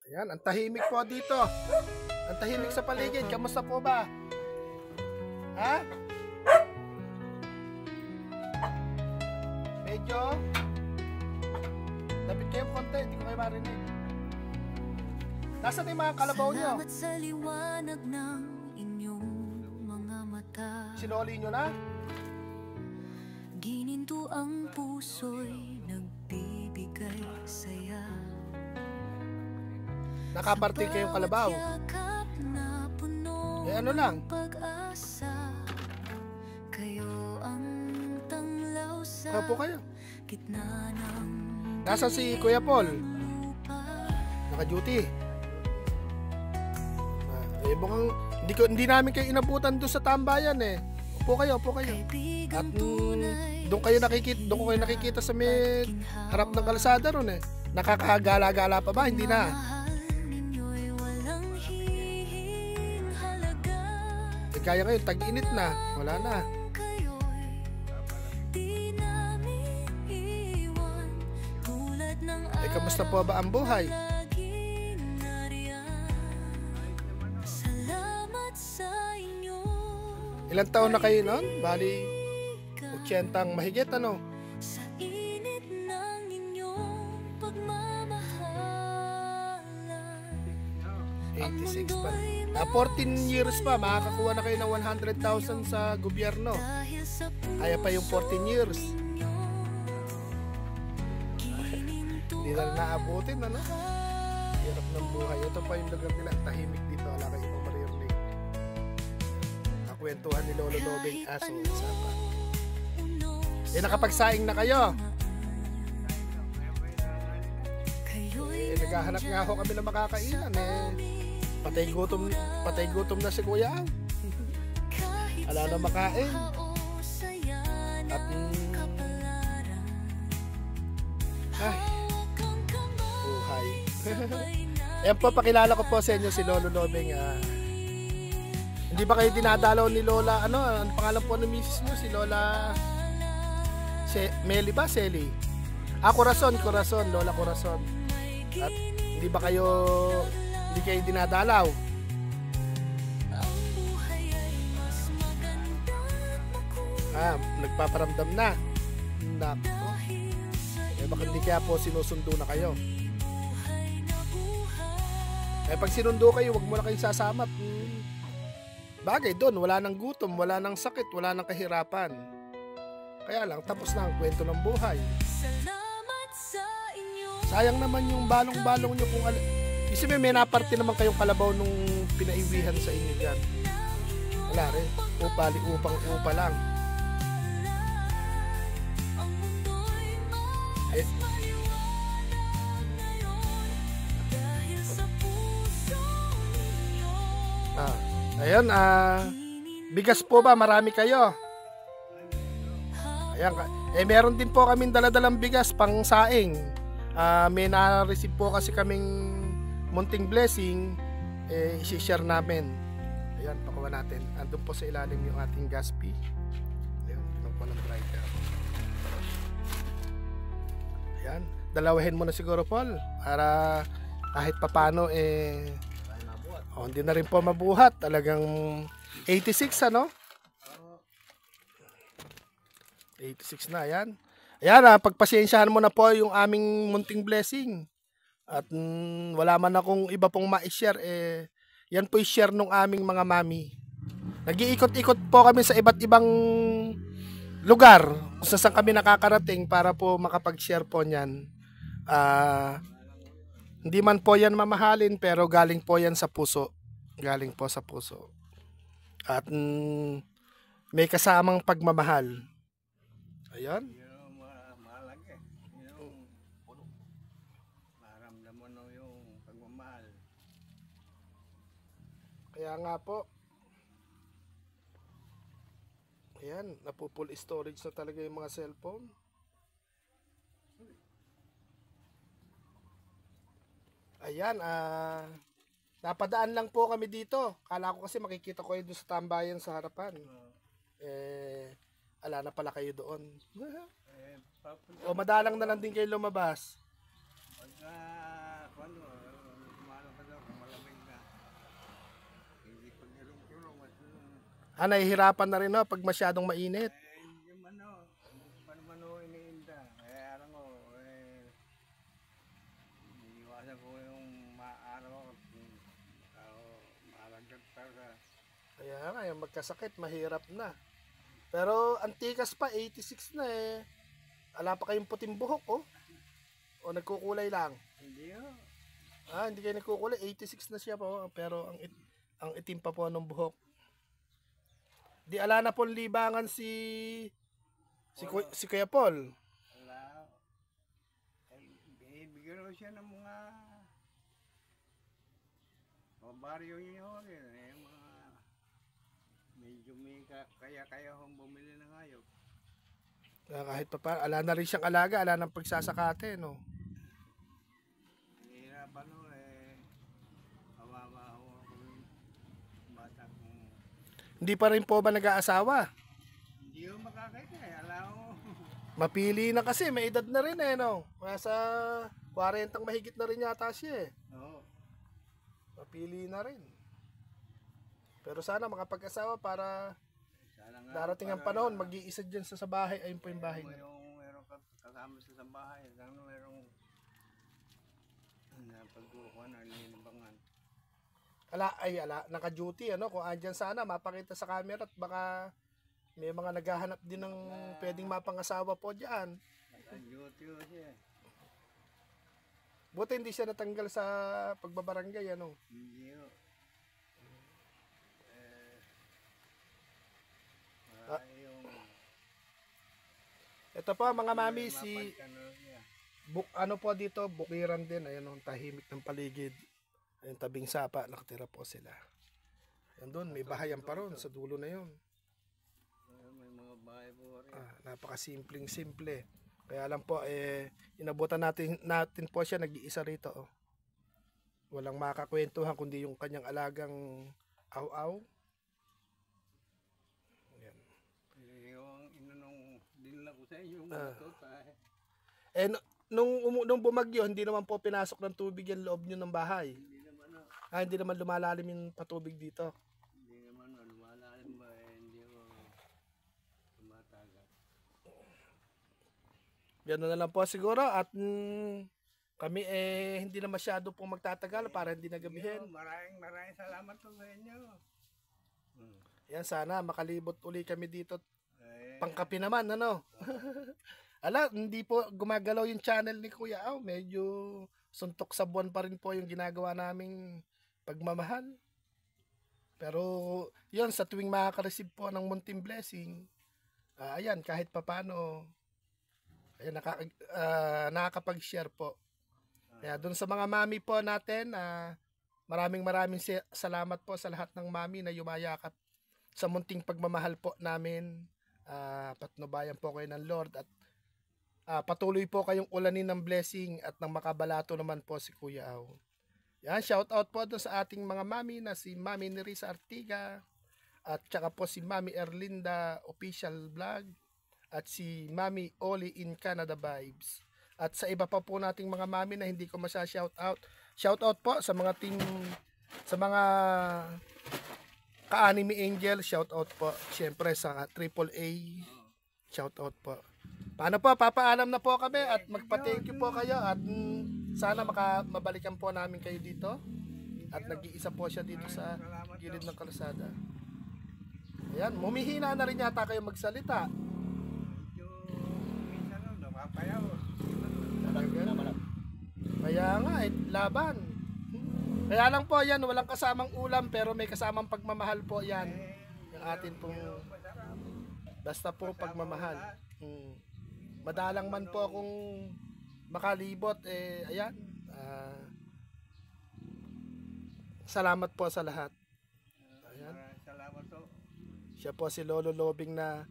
Ayan, ang tahimik po dito. Ang tahimik sa paligid. Kamusta po ba? Ha? Medyo? Lapit kayo konti, hindi ko kayo marinig. Nasaan yung mga kalabaw nyo? Salamat sa liwanag ng inyong mga mata. Sinoli nyo na? Gininto ang puso'y nagbibigay saya. Nakaparting kayong kalabaw. Eh ano lang? Pag-asa, kayo ang tanglaw sa Opo kayo. gitna ng Nasa si Kuya Paul? Naka-duty. Mukhang hindi namin kayo inabutan doon sa tambayan eh. Upo kayo. At doon ko kayo nakikita sa may harap ng kalsada ron eh. Nakakagala-gala pa ba? Hindi na. Eh, kaya ngayon, tag-init na. Wala na. Eh, kamusta po ba ang buhay? Ilang taon na kayo noon? Bali, 80 ang mahigit, ano? Sa init ng inyong pagmamahalan. 86 pa. 14 years pa, makakakuha na kayo ng 100,000 sa gobyerno. Kaya pa yung 14 years. Hindi na naabutin, ano? Hirap ng buhay. Ito pa yung lugar nila. Tahimik dito. Wala kayo ibang maririnig. Nakwentuhan ni Lolo Lobeng aso. Sapa. Eh, nakapagsaing na kayo. Eh, naghahanap nga ako kami na makakainan. Eh, patay gutom na si Kuya Ang. Wala na makain. At ay, buhay. Ayan po, pakilala ko po sa inyo si Lolo Lobeng. Hindi ba kayo dinadalaw ni Lola? Ano pangalan po ng misis nyo? Si Lola Meli ba? Seli? Corazon, Lola Corazon. At hindi kayo dinadalaw? Nagpaparamdam na. Nako. Eh baka hindi kaya po sinusundo na kayo. Eh pag sinundo kayo, wag mo na kayong sasama. Bagay doon, wala nang gutom, wala nang sakit, wala nang kahirapan. Kaya lang, tapos na ang kwento ng buhay. Sayang naman yung balong-balong nyo kung isipin may naparte naman kayong kalabaw nung pinaiwihan sa inyo dyan. Wala rin, upa lang. Eh, ayun, bigas po ba? Marami kayo? Ayan, meron din po kaming daladalang bigas pang saing. May na-receive po kasi kaming munting blessing, i-share namin. Ayan, pakuha natin. Andun po sa ilalim yung ating gas fee. Ayan, pinukuha ng driver. Ayan, dalawahin mo na siguro, Paul, para kahit papano hindi na rin po mabuhat. Talagang 86, ano? 86 na, ayan. Ayan, pagpasensyahan mo na po yung aming munting blessing. At wala man akong iba pong ma-share, yan po i-share nung aming mga mami. Nag-iikot-ikot po kami sa iba't ibang lugar kung saan kami nakakarating para po makapag-share po niyan. Hindi man po yan mamahalin, pero galing po yan sa puso. Galing po sa puso. At may kasamang pagmamahal. Ayan. Mahalaga yung maramdaman mo yung pagmamahal. Kaya nga po. Ayan, napo-full storage na talaga yung mga cellphone. Ayan, napadaan lang po kami dito. Kala ko kasi makikita ko kayo doon sa tambayan sa harapan. Ala na pala kayo doon. O madalang na lang din kayo lumabas. Pagka Nahihirapan na rin no, pag masyadong mainit. Hindi man o. Paano man o iniinda. Kaya alam ko, iniiwasan ko yung maaraw. Malagdag talaga. Kaya nga, yung magkasakit, mahirap na. Pero antikas pa, 86 na eh. Wala pa kayong puting buhok, oh. O nagkukulay lang. Hindi o. Hindi kayo nagkukulay, 86 na siya po. Pero ang itim pa po ng buhok. Di ala na po libangan si Kuya Paul. Wala. Binibigyan ko siya ng mga baryo niyo rin. Mga medyo may kaya hong bumili ng hayop. Kahit pa pa, ala na rin siyang alaga, ala ng pagsasakate, no? Hihirapan o kawawa ako yung bata kong Hindi pa rin po ba nag-aasawa? hindi ko makakita alam mo. Mapili na kasi, may edad na rin eh, no? Nasa 40 mahigit na rin yata siya eh. Oo. Mapili na rin. Pero sana makapag-asawa para Sana nga darating ang para- panahon, mag-iisa dyan sa bahay. Ayun po yung bahay na. Merong kasama sa bahay. Sana merong pagkukuha na linibangan. Ala, naka-duty, ano? Kung andyan sana, mapakita sa camera at baka may mga naghahanap din ng pwedeng mapangasawa po dyan. Naka-duty o siya. Buti hindi siya natanggal sa pagbabarangay, ano? Hindi o. Yung Ito po mga mami, si mapagkano niya. ano po dito, bukiran din. Ayan ang tahimik ng paligid. Ayun, tabing sapa, nakatira po sila. Yan doon, may bahayan pa ron sa dulo na yun. May mga bahay po rin. Napakasimpleng-simple. Kaya lang po, inabutan natin po siya, nag-iisa rito. Oh. Walang makakwentuhan kundi yung kanyang alagang aw-aw. Yan. Yung inanong dinala ko sa inyo, mga tota. Nung bumagyo, hindi naman po pinasok ng tubig yung loob nyo ng bahay. Hindi naman o. Hindi naman lumalalim yung patubig dito. Hindi naman o. Lumalalim ba hindi ko tumatagal. Gano'n na lang po siguro at kami hindi na masyado pong magtatagal para hindi nagabihin. Maraming salamat po sa inyo. Yan, sana makalibot uli kami dito. Eh, Pangkapi naman, ano? Ala, hindi po gumagalaw yung channel ni Kuya Aw. Medyo suntok sa buwan pa rin po yung ginagawa naming pagmamahal. Pero, yun, sa tuwing makaka-receive po ng munting blessing, ayan, kahit papano, ayan, nakakapag-share po. Kaya doon sa mga mami po natin, maraming salamat po sa lahat ng mami na yumayakap sa munting pagmamahal po namin. Patnubayan po kayo ng Lord at patuloy po kayong ulanin ng blessing at ng makabalato naman po si Kuya Aw. Yan, shout out po doon sa ating mga mami na si Mami Nerissa Artiga at tsaka po si Mami Erlinda Official Vlog at si Mami Oli in Canada Vibes. At sa iba pa po nating mga mami na hindi ko shout out. Shout out po sa mga team, sa mga ka-anime angel, shout out po. Siyempre sa AAA, shout out po. Paano po, papaalam na po kami at magpa-thank you po kayo at sana mabalikan po namin kayo dito. At nag-iisa po siya dito sa gilid ng kalsada. Ayan, humihina na rin yata kayo magsalita. yung minsan o, napapayaw. Kaya nga, laban. Kaya lang po yan, walang kasamang ulam pero may kasamang pagmamahal po yan. Yung atin pong, basta po pagmamahal. Madalang man po akong makalibot, ayan. Salamat po sa lahat. Ayan. Salamat po. Siya po si Lolo Lobing na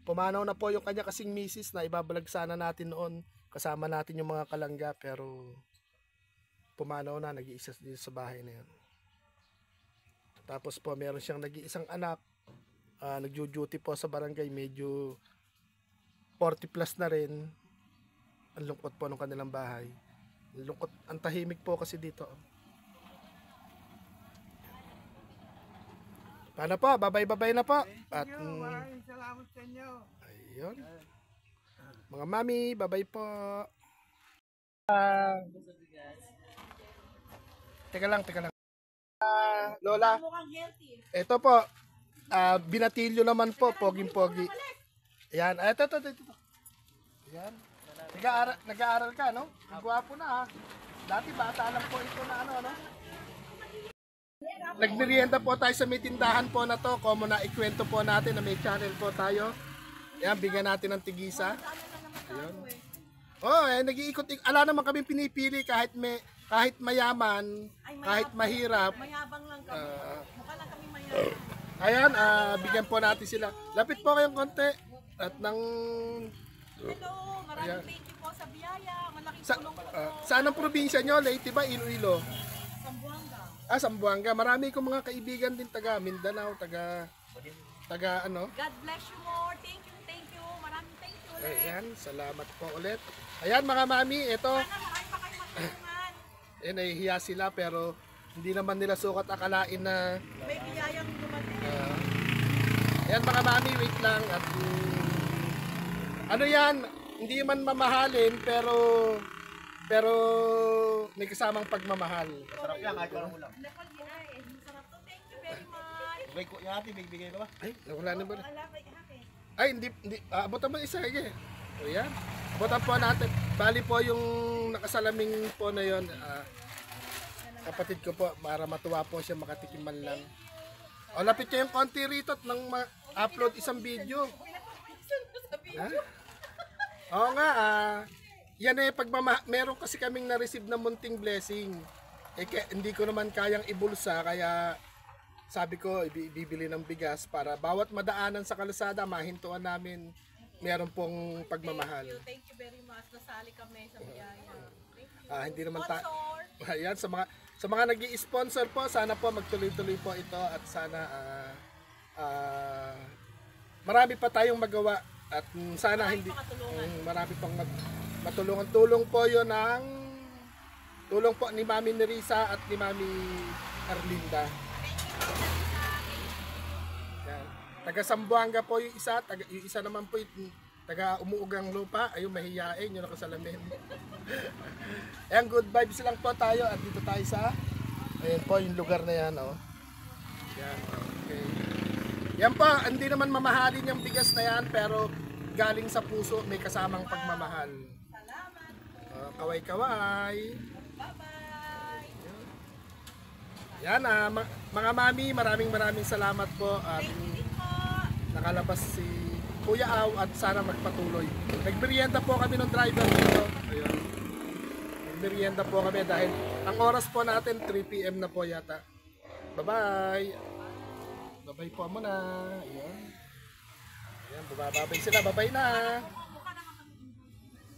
pumanaw na po yung kanya kasing misis na ibabalag sana natin noon. Kasama natin yung mga kalangga pero pumanaw na, nag-iisa dito sa bahay na yun. Tapos po meron siyang nag-iisang anak, nagjo-duty po sa barangay, medyo 40 plus na rin. Ang lungkot po ng kanilang bahay. Ang lungkot, ang tahimik po kasi dito. Paano po? Babay-babay na po. At, Thank you. Maraming salamat sa inyo. ayun. Mga mami, babay po. Teka lang. Lola, ito po, binatilyo naman po, poging-pogi. Ayan, ito. Ayan. Nag-aaral ka, no? Ang gwapo na, ha? Dati bata lang po ito na ano? Nagmerienda po tayo sa may tindahan po na to. Komo na ikwento po natin na may channel po tayo. Ayan, bigyan natin ng tigisa. Ayun. Oh, nag-iikot. Ala naman kami pinipili kahit mayaman, kahit mahirap. Mayabang lang kami. Mukha lang kami mayabang. Ayan, bigyan po natin sila. Lapit po kayong konti. At nang... Hello, maraming Ayan. thank you po sa biyaya. Malaking Sa, tulong po ito. saan ang probinsya nyo? Leyte ba? Iloilo? Sambuanga. Zamboanga. Marami kong mga kaibigan din taga Mindanao, taga ano. God bless you more. Thank you. Maraming thank you ulit. Ayan, salamat po ulit. Ayan mga mami, ito. Sana marami pa kayong matulungan. Nahihiya sila pero hindi naman nila sukat akalain na May biyayang dumating. ayan mga mami, wait lang at ano yan, hindi man mamahalin pero may kasamang pagmamahal. Sarap yan, kahit walang ulam. Lekol nila eh. Sarap to. Thank you very much. Bigay ko yung ate, bigay ko ba? Ay, wala na ba? Ala kay hake. Ay, hindi abutan mo isa sige. O yan. Abutan po natin. Bali po yung nakasalaming po na yon. Kapatid ko po, para matuwa po siya makatikim man lang. O, lapit kayo yung konti rito at nang ma-upload isang video. Ha? Oo nga, yan meron kasi kaming na-receive na munting blessing. Hindi ko naman kayang ibulsa, kaya sabi ko, ibibili ng bigas para bawat madaanan sa kalsada, mahintuan namin, meron pong pagmamahal. Thank you very much. Nasali kami sa biyaya. Thank you. Hindi naman Sponsor. Ayan, sa mga nag-i-sponsor po, sana po magtuloy-tuloy po ito at sana marami pa tayong magawa at sana marami pang matulungan-tulong po yon ng tulong po ni Mami Nerissa at ni Mami Arlinda. Yan. Taga Zamboanga po yung isa naman po yung taga Umuugang Lupa, ayun mahihiyain yung nakasalamin. Ayan, good vibes lang po tayo at dito tayo sa ayan po yung lugar na yan, oh. Yan, okay. Yan po, hindi naman mamahalin yung bigas na yan pero galing sa puso, may kasamang pagmamahal. Salamat. Kaway-kaway. Bye-bye. Yan, mga mami, maraming salamat po at Thank you po. nakalabas si Kuya Aw at sana magpatuloy. Nagmerienda po kami ng driver dito. Ayun. Nagmerienda po kami dahil ang oras po natin 3 PM na po yata. Bye-bye. Bye-bye po muna. Ayun. Ayan, bababay sila. Bye-bye na.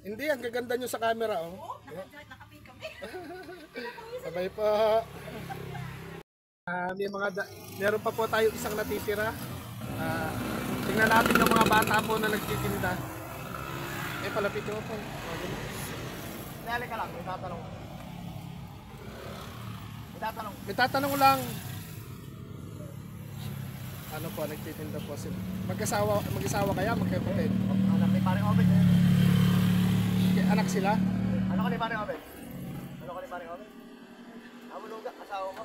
Hindi, ang gaganda nyo sa camera, oh. Nakapin kami. Bye-bye po. Meron pa po tayo isang natitira. Tingnan natin yung mga bata po na nagtitinda. Palapit mo po. Dali ka lang, may tatanong. May tatanong lang. Ano po, nagtitinda po sila. Mag-asawa kaya, magkapatid? Anak ni Paring Obed. Anak sila? Ano ka ni Paring Obed? Abuluga, asawa ko.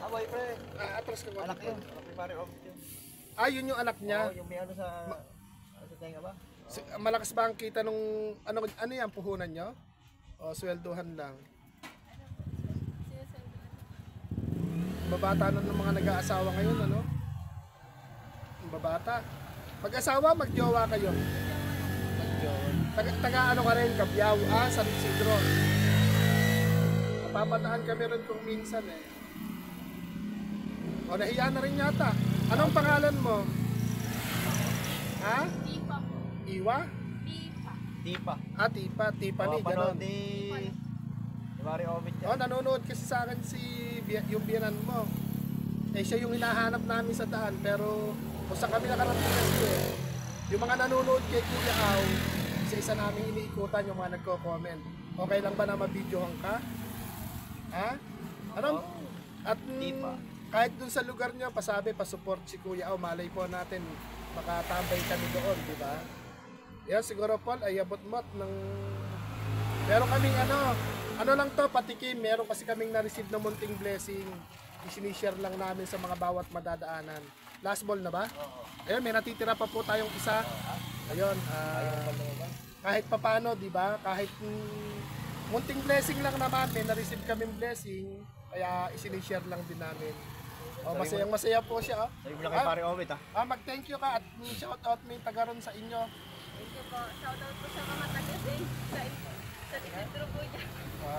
Boyfriend. Atras ka ba? Anak yun. Anak ni Paring Obed yun. Yun yung anak niya. Oo, yung may ano sa tenga ba? Malakas ba ang kita nung, ano yan, puhunan nyo? O sweldohan lang? Babata na ng mga nag-aasawa ngayon, ano? Babata. Pag-asawa, mag-jowa kayo. Mag-jowa. Taga ano ka rin, Kabyaw, San Isidro. Napapataan kami rin kung minsan eh. O, nahiya na rin yata. Anong pangalan mo? Ha? Tipa po. Iwa? Tipa. Tipa. Tiffany, Panood gano'n. ni Paring Obed yan. Nanonood kasi sa akin yung biyanan mo. Siya yung hinahanap namin sa daan, pero kung sa kami nakarating kasi yung mga nanonood kay Kuya Aw, isa namin iniikutan yung mga nagko-comment. Okay lang ba na mabidyohan ka? Ha? Ano? At Tipa. kahit dun sa lugar nyo, pasabi, pasupport si Kuya. O, malay po natin, makatambay kami doon, di ba? Yan, siguro Paul, ay abot-mot ng... Meron kaming ano lang to, patikim. Meron kasi kaming na-receive na munting blessing. Isinishare lang namin sa mga bawat madadaanan. Last ball na ba? Ayun, may natitira pa po tayong isa. Ayun, kahit papano, di ba? Kahit munting blessing lang naman, may na-receive kaming blessing. Kaya isinishare lang din namin. Oh, masayang masaya po siya. Oh. Sabi mo lang kay pare Omit ha. Mag-thank you ka at shout out mo yung taga ron sa inyo. Thank you po. Shoutout po sa mga taga-din. Sa Isidro po dyan.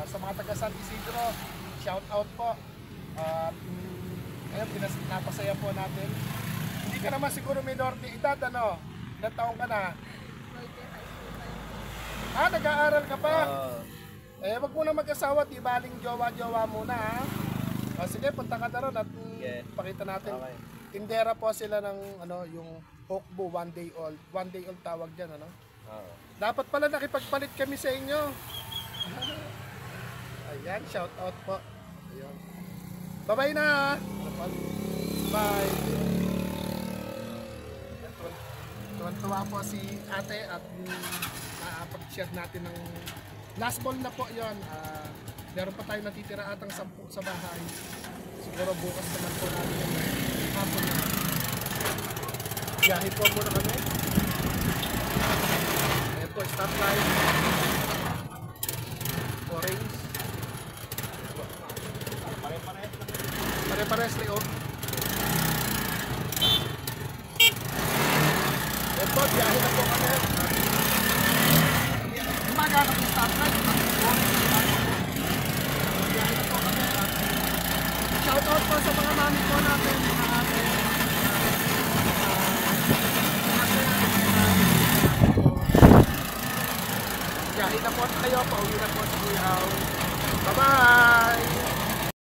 Sa mga taga San Isidro, shout out po. Ayun, napasaya po natin. Hindi ka naman siguro minor de edad, ano? Ilang taong ka na? Nag-aaral ka pa? Wag mo na mag-asawa, di baling jowa-jowa muna, ha? Sige, punta ka na ron at pakita natin. Okay. Tindera po sila ng, yung Hokbo, 1 day old. 1 day old tawag dyan, ano? Dapat pala nakipagpalit kami sa inyo. Ayan, shout out po. Ayan. Bye-bye na! Bye! Tuwan-tuwa po si ate at nakapag-share natin ng last ball na po yon. Meron pa tayo natitira atang 10 sa bahay. Siguro bukas naman po natin hapon na. Biyahe po muna kami. Ayan po, stop line. Orange. Pare-pares na yun. Ayan po, biyahe na po kami. Umaga kami stop line. Biyahe na po kami. Shoutout po sa mga mami po natin. Biyahe na po tayo. Pauwi na po sa Kuya Au. Bye-bye!